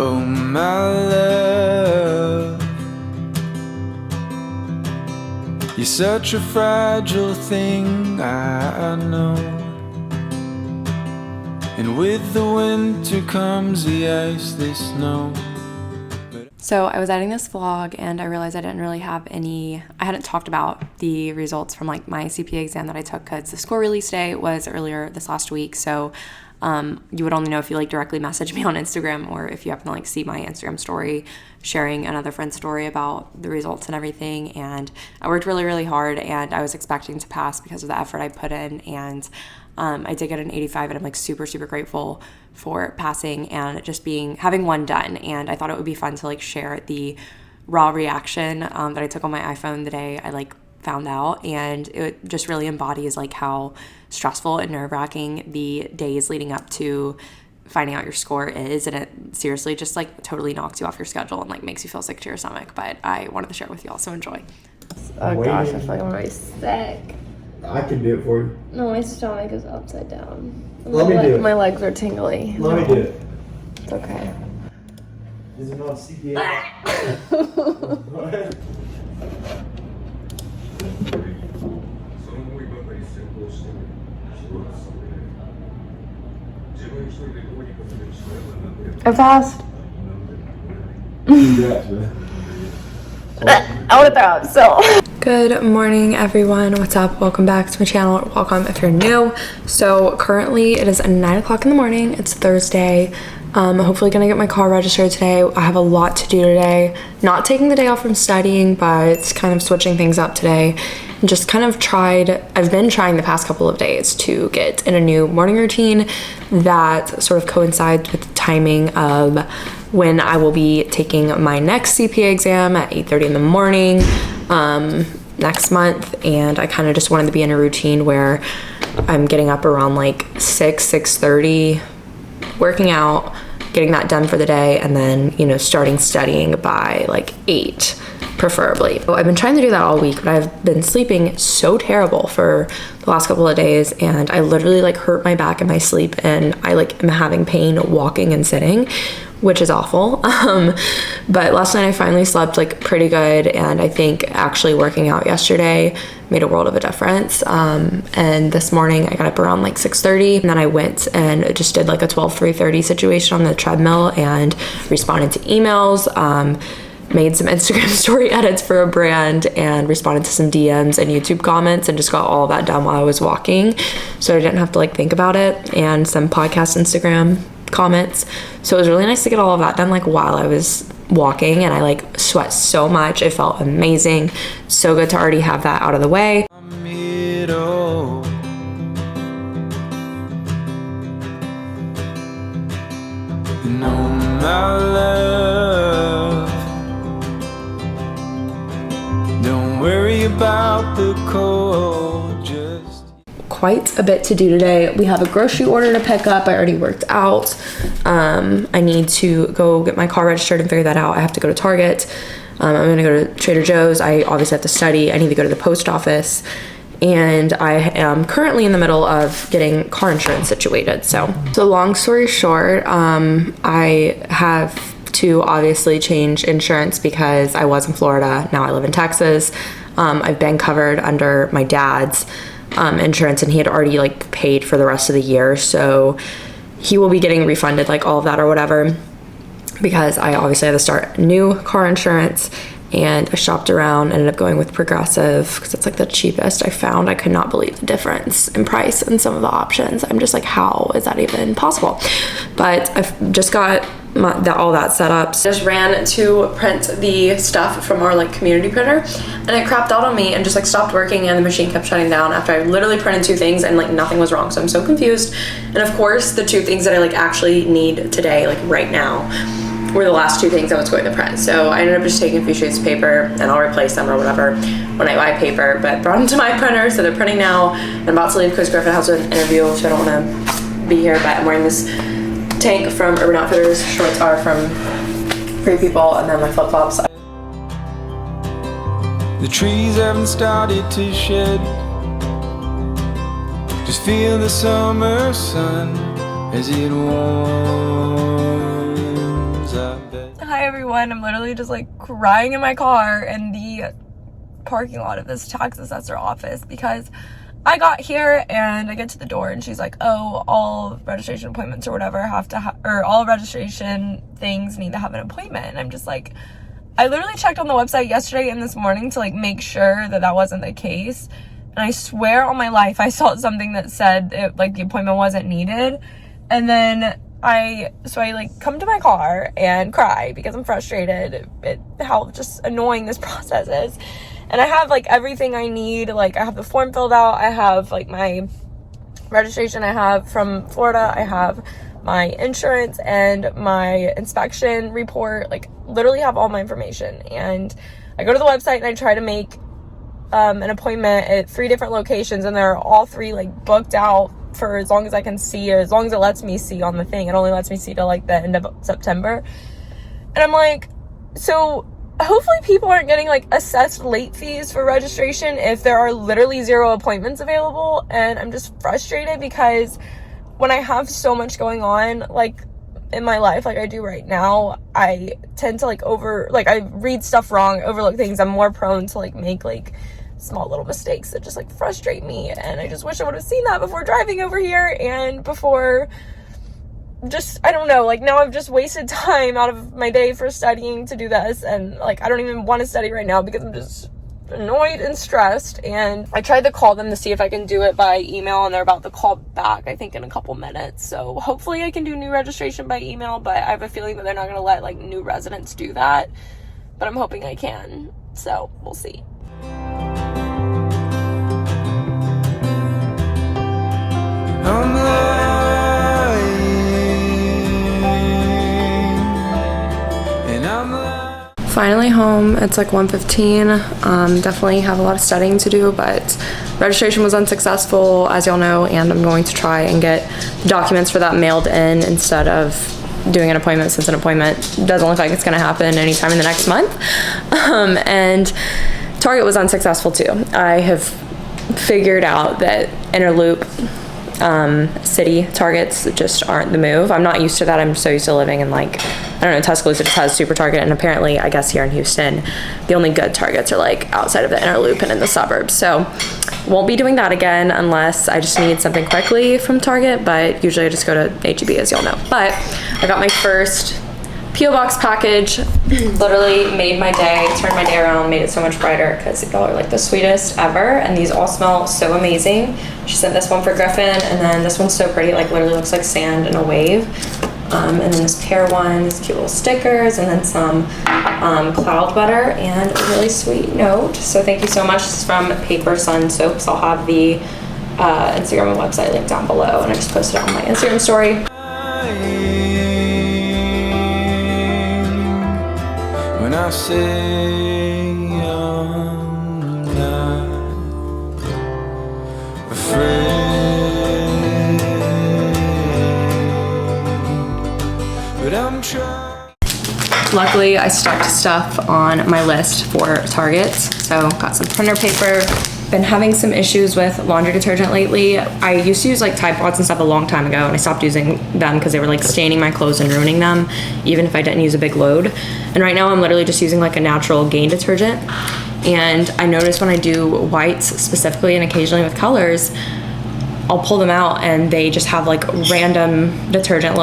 Oh my love, you're such a fragile thing, I know. And with the winter comes the ice, the snow. So I was editing this vlog and I realized I hadn't talked about the results from like my CPA exam that I took because the score release day was earlier this last week. So you would only know if you like directly message me on Instagram or if you happen to like see my Instagram story sharing another friend's story about the results and everything. And I worked really, really hard and I was expecting to pass because of the effort I put in, and I did get an 85 and I'm like super, super grateful for passing and just having one done. And I thought it would be fun to like share the raw reaction that I took on my iPhone the day I like found out, and it just really embodies like how stressful and nerve-wracking the days leading up to finding out your score is, and it seriously just like totally knocks you off your schedule and like makes you feel sick to your stomach. But I wanted to share it with y'all, so enjoy. Oh gosh, I feel like I'm gonna be sick. I can do it for you. No, my stomach is upside down. Let me do it. My legs are tingly. Let me do it. It's okay. Is it not CPA? I passed. Congrats, man. I want to throw up, so. Good morning, everyone. What's up? Welcome back to my channel, or welcome if you're new. So currently it is 9 o'clock in the morning. It's Thursday. I'm hopefully gonna get my car registered today. I have a lot to do today. Not taking the day off from studying, but kind of switching things up today. And just kind of I've been trying the past couple of days to get in a new morning routine that sort of coincides with the timing of when I will be taking my next CPA exam at 8:30 in the morning next month. And I kind of just wanted to be in a routine where I'm getting up around like 6:30, working out, getting that done for the day, and then, you know, starting studying by like 8 preferably. So I've been trying to do that all week, but I've been sleeping so terrible for the last couple of days, and I literally like hurt my back in my sleep, and I like am having pain walking and sitting, which is awful. But last night I finally slept like pretty good, and I think actually working out yesterday made a world of a difference. And this morning I got up around like 6:30, and then I went and just did like a 12-3:30 situation on the treadmill and responded to emails, made some Instagram story edits for a brand, and responded to some DMs and YouTube comments, and just got all of that done while I was walking, so I didn't have to like think about it, and some podcast Instagram comments. So it was really nice to get all of that done like while I was walking, and I like sweat so much. It felt amazing. So good to already have that out of the way. No, my love, don't worry about the cold, just Quite a bit to do today. We have a grocery order to pick up. I already worked out. I need to go get my car registered and figure that out. I have to go to Target. I'm gonna go to Trader Joe's. I obviously have to study. I need to go to the post office, and I am currently in the middle of getting car insurance situated. So long story short, I have to obviously change insurance because I was in Florida. Now I live in Texas. I've been covered under my dad's insurance, and he had already like paid for the rest of the year, so he will be getting refunded like all of that or whatever, because I obviously had to start new car insurance. And I shopped around, ended up going with Progressive because it's like the cheapest I found. I could not believe the difference in price in some of the options. I'm just like, how is that even possible? But I've just got all that set up. Just ran to print the stuff from our like community printer, and it crapped out on me and just like stopped working, and the machine kept shutting down after I literally printed 2 things and like nothing was wrong. So I'm so confused. And of course the 2 things that I like actually need today, like right now, were the last 2 things I was going to print. So I ended up just taking a few sheets of paper, and I'll replace them or whatever when I buy paper, but brought them to my printer, so they're printing now. I'm about to leave because Griffin has an interview, so I don't want to be here, but I'm wearing this tank from Urban Outfitters, shorts are from Free People, and then my flip-flops. the trees haven't started to shed. Just feel the summer sun as it warms 'cause I bet. Hi everyone, I'm literally just like crying in my car in the parking lot of this tax assessor office because I got here and I get to the door and she's like, oh, all registration appointments or whatever have to or all registration things need to have an appointment. And I'm just like, I literally checked on the website yesterday and this morning to like make sure that that wasn't the case. And I swear on my life, I saw something that said it, like the appointment wasn't needed. And then I like come to my car and cry because I'm frustrated at how just annoying this process is. And I have like everything I need. Like I have the form filled out. I have like my registration I have from Florida. I have my insurance and my inspection report. Like literally have all my information. And I go to the website and I try to make an appointment at 3 different locations. And they're all 3 like booked out for as long as I can see, or as long as it lets me see on the thing. It only lets me see till like the end of September. And I'm like, so hopefully people aren't getting like assessed late fees for registration if there are literally 0 appointments available. And I'm just frustrated because when I have so much going on like in my life like I do right now, I tend to I read stuff wrong, overlook things. I'm more prone to like make like small little mistakes that just like frustrate me. And I just wish I would have seen that before driving over here and before just, I don't know, like now I've just wasted time out of my day for studying to do this. And like, I don't even want to study right now because I'm just annoyed and stressed. And I tried to call them to see if I can do it by email and they're about to call back, I think in a couple minutes. So hopefully I can do new registration by email, but I have a feeling that they're not going to let like new residents do that, but I'm hoping I can. So we'll see. I'm lying, and I'm lying. Finally home. It's like 1:15. Definitely have a lot of studying to do, but registration was unsuccessful, as y'all know, and I'm going to try and get documents for that mailed in instead of doing an appointment, since an appointment doesn't look like it's going to happen anytime in the next month. And Target was unsuccessful too. I have figured out that inner loop city Targets just aren't the move. I'm not used to that. I'm so used to living in like, I don't know, Tuscaloosa just has super Target, and apparently I guess here in Houston the only good Targets are like outside of the inner loop and in the suburbs. So won't be doing that again unless I just need something quickly from Target, but usually I just go to AAPI, as y'all know. But I got my first P.O. Box package. Literally made my day, turned my day around, made it so much brighter because y'all are like the sweetest ever, and these all smell so amazing. She sent this one for Griffin, and then this one's so pretty, like literally looks like sand in a wave. And then this pear one, these cute little stickers, and then some cloud butter and a really sweet note. So thank you so much. This is from Paper Sun Soaps. I'll have the Instagram and website linked down below, and I just posted it on my Instagram story. When I say I'm not afraid, but I'm trying. Luckily, I stuck stuff on my list for Targets. So got some printer paper. Been having some issues with laundry detergent lately. I used to use like Tide Pods and stuff a long time ago, and I stopped using them because they were like staining my clothes and ruining them, even if I didn't use a big load. And right now I'm literally just using like a natural Gain detergent. And I notice when I do whites specifically, and occasionally with colors, I'll pull them out and they just have like random detergent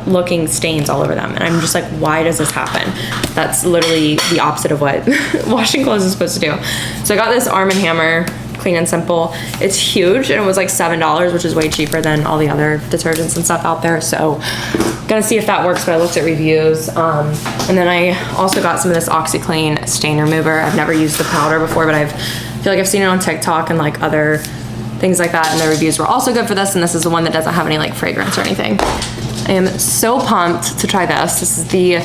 looking stains all over them. And I'm just like, why does this happen? That's literally the opposite of what washing clothes is supposed to do. So I got this Arm & Hammer Clean and Simple. It's huge, and it was like $7, which is way cheaper than all the other detergents and stuff out there. So gonna see if that works, but I looked at reviews. And then I also got some of this OxyClean stain remover. I've never used the powder before, but I feel like I've seen it on TikTok and like other things like that, and the reviews were also good for this, and this is the one that doesn't have any like fragrance or anything. I am so pumped to try this. This is the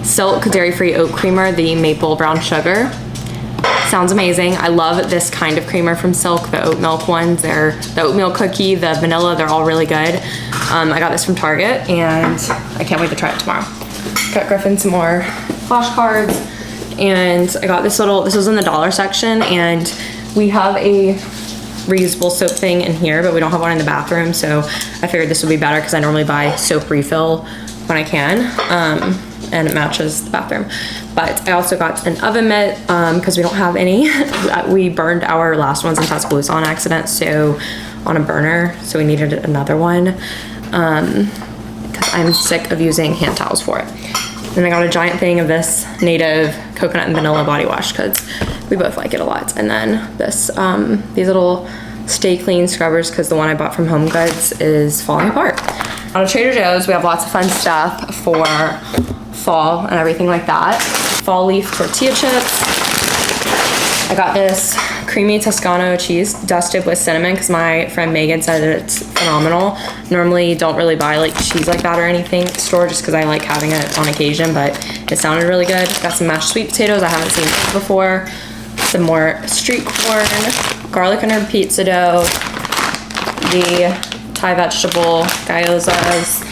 Silk Dairy-Free Oat Creamer, the Maple Brown Sugar. Sounds amazing. I love this kind of creamer from Silk, the oat milk ones. They're the oatmeal cookie, the vanilla, they're all really good. I got this from Target, and I can't wait to try it tomorrow. Got Griffin some more flashcards, and I got this was in the dollar section, and we have a reusable soap thing in here, but we don't have one in the bathroom, so I figured this would be better because I normally buy soap refill when I can. and it matches the bathroom. But I also got an oven mitt because we don't have any. We burned our last ones in Tuscaloosa on accident, so on a burner, so we needed another one because I'm sick of using hand towels for it. And I got a giant thing of this native coconut and vanilla body wash because we both like it a lot. And then this these little Stay Clean scrubbers because the one I bought from Home Goods is falling apart. Out of Trader Joe's, we have lots of fun stuff for fall and everything like that. Fall leaf tortilla chips. I got this creamy Toscano cheese dusted with cinnamon because my friend Megan said that it's phenomenal. Normally don't really buy like cheese like that or anything at the store just because I like having it on occasion, but it sounded really good. Got some mashed sweet potatoes. I haven't seen these before. Some more street corn, garlic and herb pizza dough, the Thai vegetable gyozas,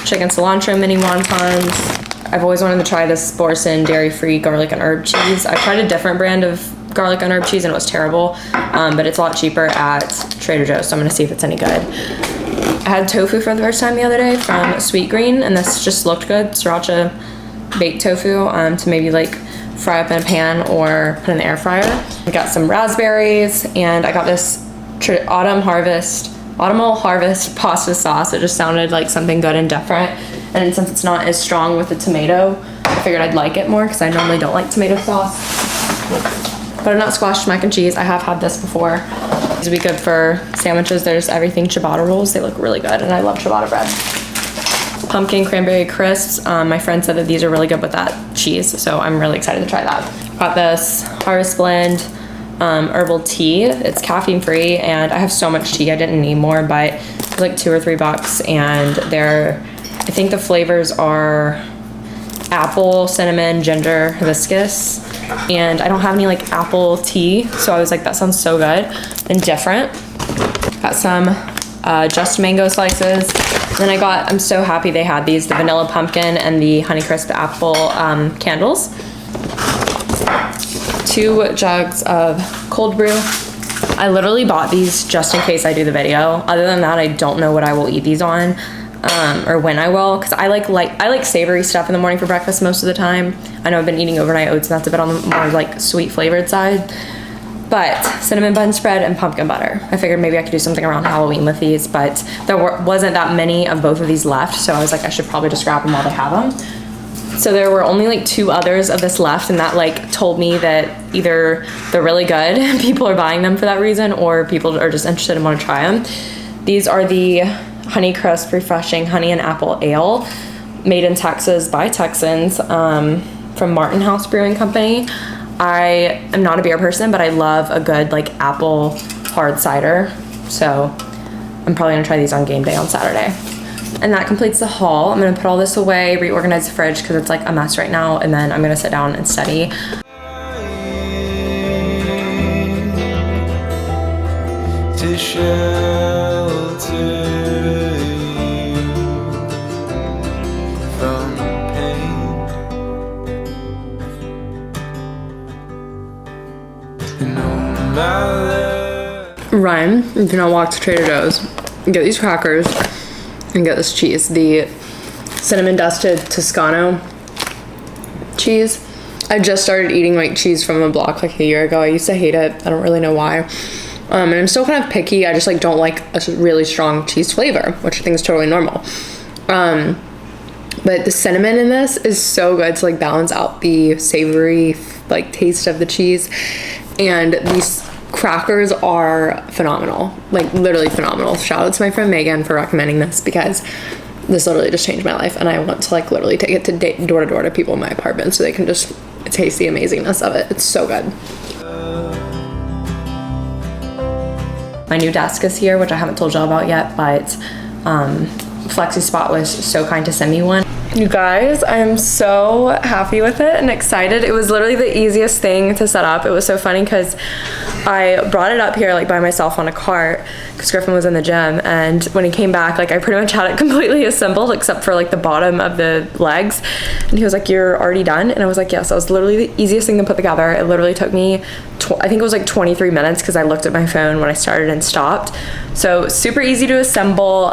chicken cilantro mini wontons. I've always wanted to try this Borson dairy-free garlic and herb cheese. I tried a different brand of garlic and herb cheese and it was terrible, but it's a lot cheaper at Trader Joe's, so I'm gonna see if it's any good. I had tofu for the first time the other day from Sweet Green, and this just looked good. Sriracha baked tofu to maybe like fry up in a pan or put in the air fryer. I got some raspberries, and I got this autumnal harvest pasta sauce. It just sounded like something good and different. And since it's not as strong with the tomato, I figured I'd like it more because I normally don't like tomato sauce. Butternut squash mac and cheese. I have had this before. These would be good for sandwiches. There's everything ciabatta rolls. They look really good, and I love ciabatta bread. Pumpkin cranberry crisps. My friend said that these are really good with that cheese, so I'm really excited to try that. Got this Harvest Blend herbal tea. It's caffeine free, and I have so much tea I didn't need more, but it's like $2 or $3, and I think the flavors are apple, cinnamon, ginger, hibiscus, and I don't have any like apple tea, so I was like, that sounds so good and different. Got some just mango slices. Then I'm so happy they had these, the vanilla pumpkin and the Honeycrisp apple candles. 2 jugs of cold brew. I literally bought these just in case I do the video. Other than that, I don't know what I will eat these on. Or when I will, because I like savory stuff in the morning for breakfast most of the time. I know I've been eating overnight oats, and that's a bit on the more like sweet flavored side. But cinnamon bun spread and pumpkin butter. I figured maybe I could do something around Halloween with these, but there wasn't that many of both of these left, so I was like, I should probably just grab them while they have them. So there were only like 2 others of this left, and that like told me that either they're really good and people are buying them for that reason, or people are just interested and want to try them. These are the Honeycrisp Refreshing Honey and Apple Ale, made in Texas by Texans, from Martin House Brewing Company. I am not a beer person, but I love a good like apple hard cider, so I'm probably gonna try these on game day on Saturday. And that completes the haul. I'm gonna put all this away, reorganize the fridge because it's like a mess right now, and then I'm gonna sit down and study. To shelter you from pain, and all my love. Ryan, if you're not walk to Trader Joe's, get these crackers and get this cheese, the cinnamon dusted Toscano cheese. I just started eating like cheese from a block like a year ago. I used to hate it. I don't really know why. And I'm still kind of picky. I just like don't like a really strong cheese flavor, which I think is totally normal. But the cinnamon in this is so good to like balance out the savory like taste of the cheese. And these crackers are phenomenal, like literally phenomenal. Shout out to my friend Megan for recommending this because this literally just changed my life, and I want to like literally take it to door to door to people in my apartment so they can just taste the amazingness of it. It's so good. My new desk is here, which I haven't told y'all about yet, but FlexiSpot was so kind to send me one. You guys, I'm so happy with it and excited. It was literally the easiest thing to set up. It was so funny because I brought it up here like by myself on a cart because Griffin was in the gym, and when he came back, like I pretty much had it completely assembled except for like the bottom of the legs, and he was like, "You're already done?" And I was like, "Yes." It was literally the easiest thing to put together. It literally took me I think it was like 23 minutes because I looked at my phone when I started and stopped. So super easy to assemble.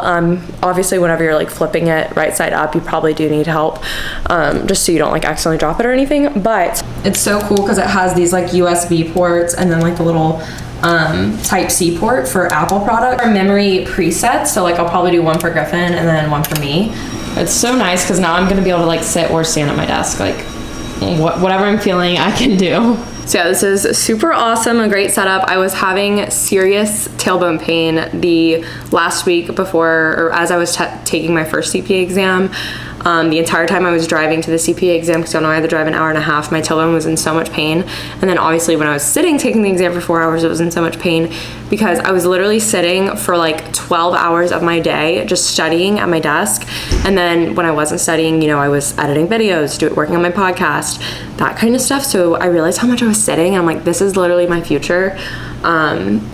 Obviously whenever you're like flipping it right side up, you probably do do need help, just so you don't like accidentally drop it or anything. But it's so cool because it has these like USB ports and then like the little type C port for Apple product or memory presets. So like I'll probably do one for Griffin and then one for me. It's so nice because now I'm gonna be able to like sit or stand at my desk, like whatever I'm feeling I can do. So yeah, this is super awesome, a great setup. I was having serious tailbone pain the last week before, or as I was taking my first CPA exam. The entire time I was driving to the CPA exam, because I know I had to drive an hour and a half, my tailbone was in so much pain. And then obviously when I was sitting taking the exam for 4 hours, it was in so much pain because I was literally sitting for like 12 hours of my day just studying at my desk. And then when I wasn't studying, you know, I was editing videos, working on my podcast, that kind of stuff. So I realized how much I was sitting, and I'm like, this is literally my future.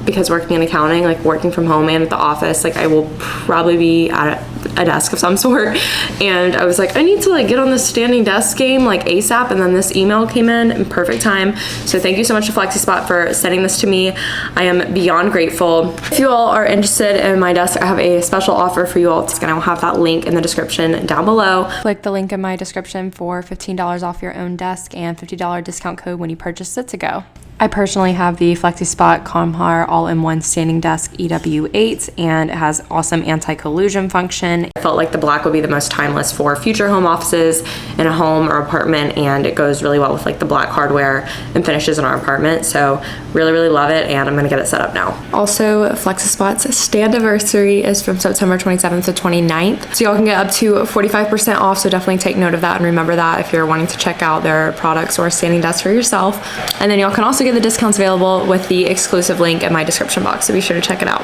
Because working in accounting, like working from home and at the office, like I will probably be at a desk of some sort. And I was like, I need to like get on this standing desk game like ASAP. And then this email came in perfect time. So thank you so much to FlexiSpot for sending this to me. I am beyond grateful. If you all are interested in my desk, I have a special offer for you all. And I will have that link in the description down below. Click the link in my description for $15 off your own desk and $50 discount code when you purchase it to go. I personally have the FlexiSpot Comhar all-in-one standing desk EW8, and it has awesome anti-collusion function. I felt like the black would be the most timeless for future home offices in a home or apartment, and it goes really well with like the black hardware and finishes in our apartment. So really, really love it, and I'm gonna get it set up now. Also, FlexiSpot's Standiversary is from September 27th to 29th. So y'all can get up to 45% off, so definitely take note of that and remember that if you're wanting to check out their products or standing desk for yourself. And then y'all can also get the discounts available with the exclusive link in my description box, so be sure to check it out.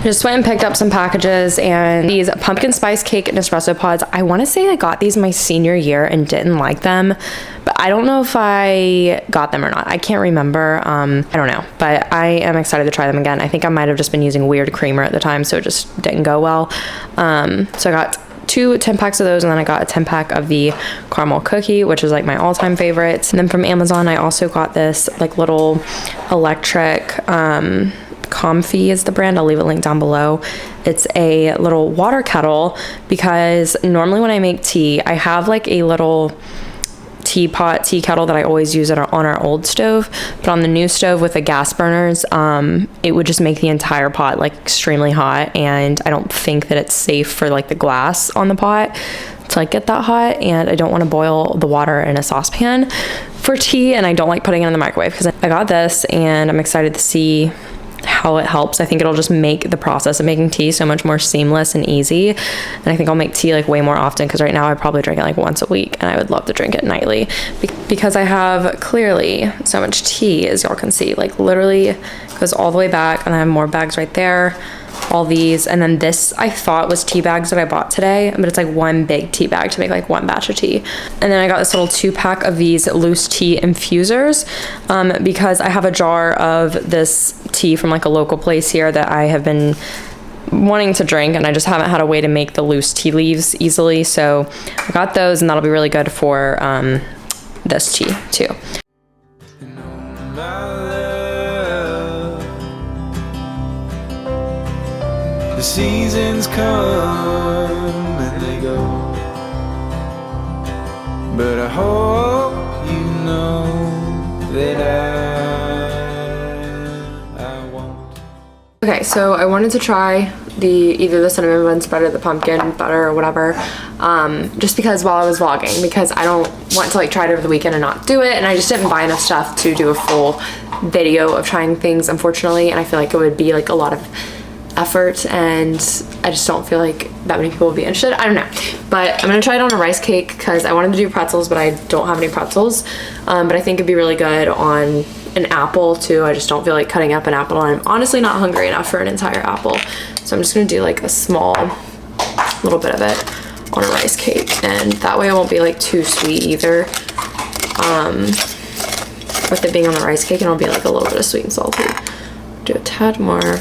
Just went and picked up some packages, and these pumpkin spice cake Nespresso pods. I want to say I got these my senior year and didn't like them, but I don't know if I got them or not. I can't remember. I don't know, but I am excited to try them again. I think I might have just been using weird creamer at the time, so it just didn't go well. So I got 2 10-packs of those, and then I got a 10-pack of the caramel cookie, which is like my all-time favorite. And then from Amazon, I also got this like little electric Comfy is the brand. I'll leave a link down below. It's a little water kettle, because normally when I make tea, I have like a little tea kettle that I always use on our old stove, but on the new stove with the gas burners, it would just make the entire pot like extremely hot, and I don't think that it's safe for like the glass on the pot to like get that hot, and I don't want to boil the water in a saucepan for tea, and I don't like putting it in the microwave. Because I got this, and I'm excited to see how it helps. I think it'll just make the process of making tea so much more seamless and easy, and I think I'll make tea like way more often, because right now I probably drink it like once a week, and I would love to drink it nightly because I have clearly so much tea, as y'all can see, like literally goes all the way back, and I have more bags right there, all these, and then this I thought was tea bags that I bought today, but it's like one big tea bag to make like one batch of tea. And then I got this little 2-pack of these loose tea infusers, because I have a jar of this tea from like a local place here that I have been wanting to drink, and I just haven't had a way to make the loose tea leaves easily, so I got those, and that'll be really good for this tea too. The seasons come and they go, but I hope you know that I won't. Okay, so I wanted to try either the cinnamon bun spread or the pumpkin butter or whatever, just because while I was vlogging, because I don't want to like try it over the weekend and not do it, and I just didn't buy enough stuff to do a full video of trying things, unfortunately, and I feel like it would be like a lot of effort, and I just don't feel like that many people would be interested. I don't know, but I'm gonna try it on a rice cake because I wanted to do pretzels, but I don't have any pretzels, but I think it'd be really good on an apple too. I just don't feel like cutting up an apple, and I'm honestly not hungry enough for an entire apple, so I'm just gonna do like a small little bit of it on a rice cake, and that way it won't be like too sweet either, with it being on the rice cake, and it'll be like a little bit of sweet and salty. Do a tad more.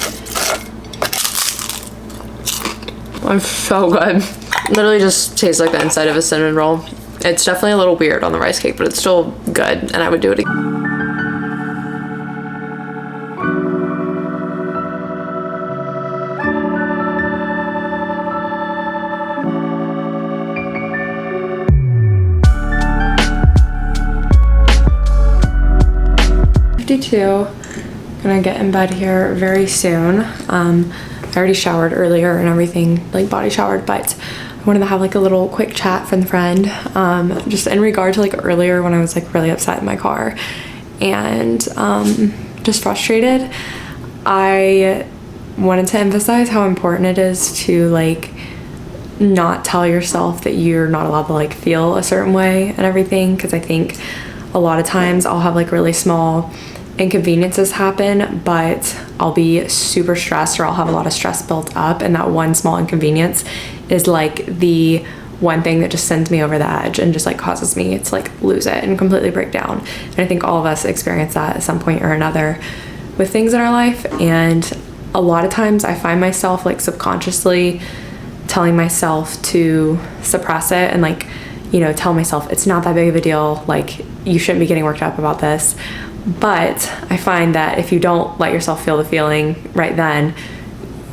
It's so good. Literally just tastes like the inside of a cinnamon roll. It's definitely a little weird on the rice cake, but it's still good, and I would do it again. Gonna get in bed here very soon. I already showered earlier and everything, like body showered, but I wanted to have like a little quick chat from the friend, just in regard to like earlier when I was like really upset in my car and just frustrated. I wanted to emphasize how important it is to like not tell yourself that you're not allowed to like feel a certain way and everything, because I think a lot of times I'll have like really small inconveniences happen, but I'll be super stressed, or I'll have a lot of stress built up, and that one small inconvenience is like the one thing that just sends me over the edge and just like causes me to like lose it and completely break down. And I think all of us experience that at some point or another with things in our life, and a lot of times I find myself like subconsciously telling myself to suppress it and like, you know, tell myself it's not that big of a deal, like you shouldn't be getting worked up about this. But I find that if you don't let yourself feel the feeling right then,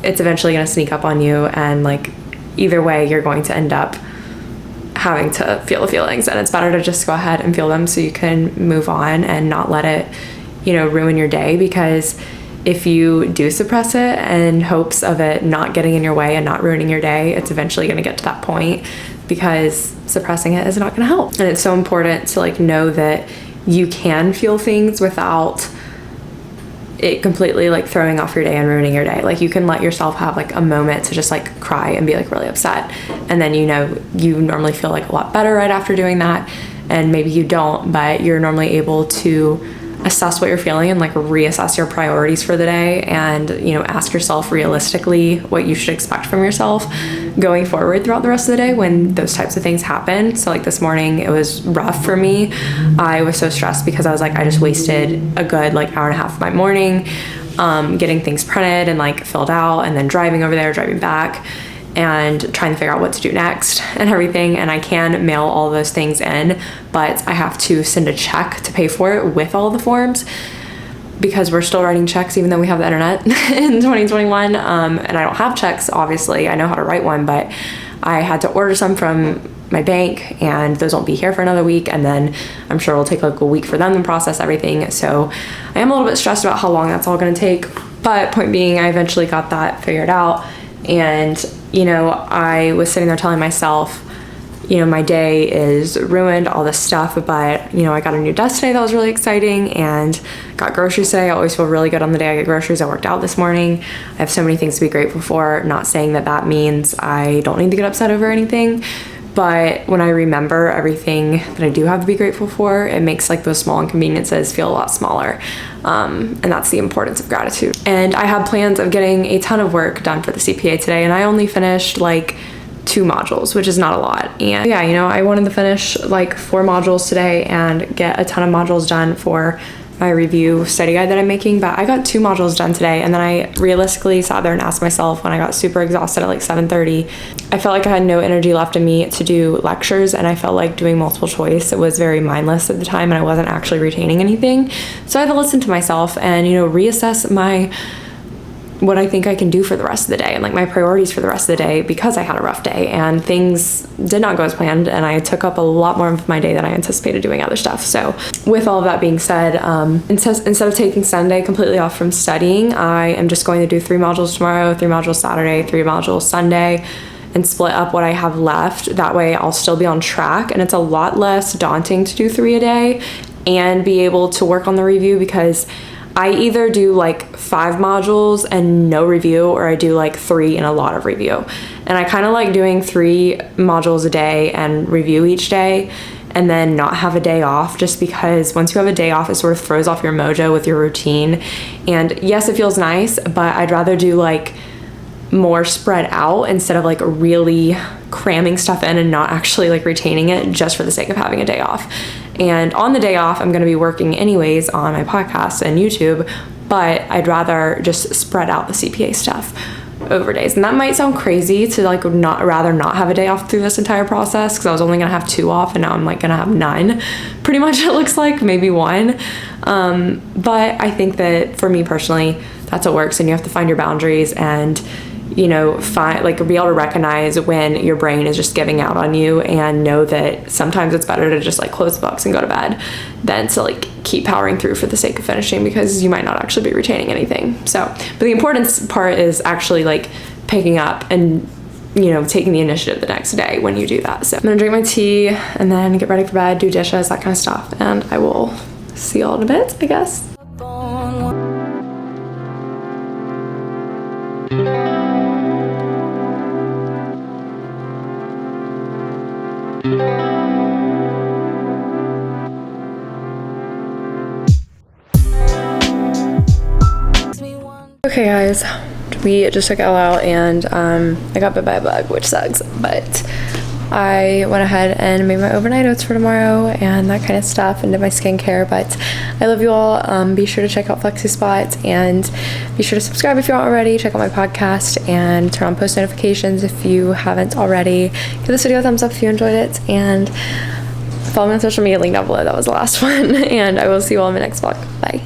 it's eventually going to sneak up on you, and like either way you're going to end up having to feel the feelings, and it's better to just go ahead and feel them so you can move on and not let it, you know, ruin your day. Because if you do suppress it in hopes of it not getting in your way and not ruining your day, it's eventually going to get to that point, because suppressing it is not going to help. And it's so important to like know that you can feel things without it completely like throwing off your day and ruining your day. Like you can let yourself have like a moment to just like cry and be like really upset, and then you know you normally feel like a lot better right after doing that, and maybe you don't, but you're normally able to assess what you're feeling and like reassess your priorities for the day, and you know, ask yourself realistically what you should expect from yourself going forward throughout the rest of the day when those types of things happen. So like this morning it was rough for me. I was so stressed because I was like, I just wasted a good like hour and a half of my morning getting things printed and like filled out, and then driving over there, driving back, and trying to figure out what to do next and everything. And I can mail all those things in, but I have to send a check to pay for it with all the forms, because we're still writing checks even though we have the internet in 2021. And I don't have checks, obviously. I know how to write one, but I had to order some from my bank, and those won't be here for another week, and then I'm sure it'll take like a week for them to process everything. So I am a little bit stressed about how long that's all going to take, but point being, I eventually got that figured out. And you know, I was sitting there telling myself, you know, my day is ruined, all this stuff, but you know, I got a new desk today that was really exciting, and got groceries today. I always feel really good on the day I get groceries. I worked out this morning. I have so many things to be grateful for. Not saying that that means I don't need to get upset over anything, but when I remember everything that I do have to be grateful for, it makes like those small inconveniences feel a lot smaller. And that's the importance of gratitude. And I had plans of getting a ton of work done for the CPA today, and I only finished like 2 modules, which is not a lot. And yeah, you know, I wanted to finish like 4 modules today and get a ton of modules done for my review study guide that I'm making, but I got 2 modules done today, and then I realistically sat there and asked myself when I got super exhausted at like 7:30, I felt like I had no energy left in me to do lectures, and I felt like doing multiple choice, it was very mindless at the time, and I wasn't actually retaining anything. So I had to listen to myself and, you know, reassess what I think I can do for the rest of the day, and like my priorities for the rest of the day, because I had a rough day and things did not go as planned, and I took up a lot more of my day than I anticipated doing other stuff. So with all of that being said, instead of taking Sunday completely off from studying, I am just going to do 3 modules tomorrow, 3 modules Saturday, 3 modules Sunday, and split up what I have left. That way I'll still be on track, and it's a lot less daunting to do 3 a day and be able to work on the review, because I either do like 5 modules and no review, or I do like 3 and a lot of review. And I kind of like doing 3 modules a day and review each day, and then not have a day off, just because once you have a day off, it sort of throws off your mojo with your routine. And yes, it feels nice, but I'd rather do like more spread out instead of like really cramming stuff in and not actually like retaining it just for the sake of having a day off. And on the day off, I'm going to be working anyways on my podcast and YouTube, but I'd rather just spread out the CPA stuff over days. And that might sound crazy to like rather not have a day off through this entire process, because I was only gonna have 2 off and now I'm like gonna have none pretty much, it looks like, maybe 1. But I think that for me personally, that's what works. And you have to find your boundaries and, you know, be able to recognize when your brain is just giving out on you, and know that sometimes it's better to just like close the books and go to bed than to like keep powering through for the sake of finishing, because you might not actually be retaining anything. So, but the important part is actually like picking up and, you know, taking the initiative the next day when you do that. So I'm gonna drink my tea and then get ready for bed, do dishes, that kind of stuff, and I will see y'all in a bit, I guess. Okay guys, we just took Elle out and I got bit by a bug, which sucks, but I went ahead and made my overnight oats for tomorrow and that kind of stuff, and did my skincare. But I love you all. Be sure to check out Flexi Spot, and be sure to subscribe if you aren't already. Check out my podcast and turn on post notifications if you haven't already. Give this video a thumbs up if you enjoyed it, and follow me on social media, link down below. That was the last one, and I will see you all in my next vlog. Bye.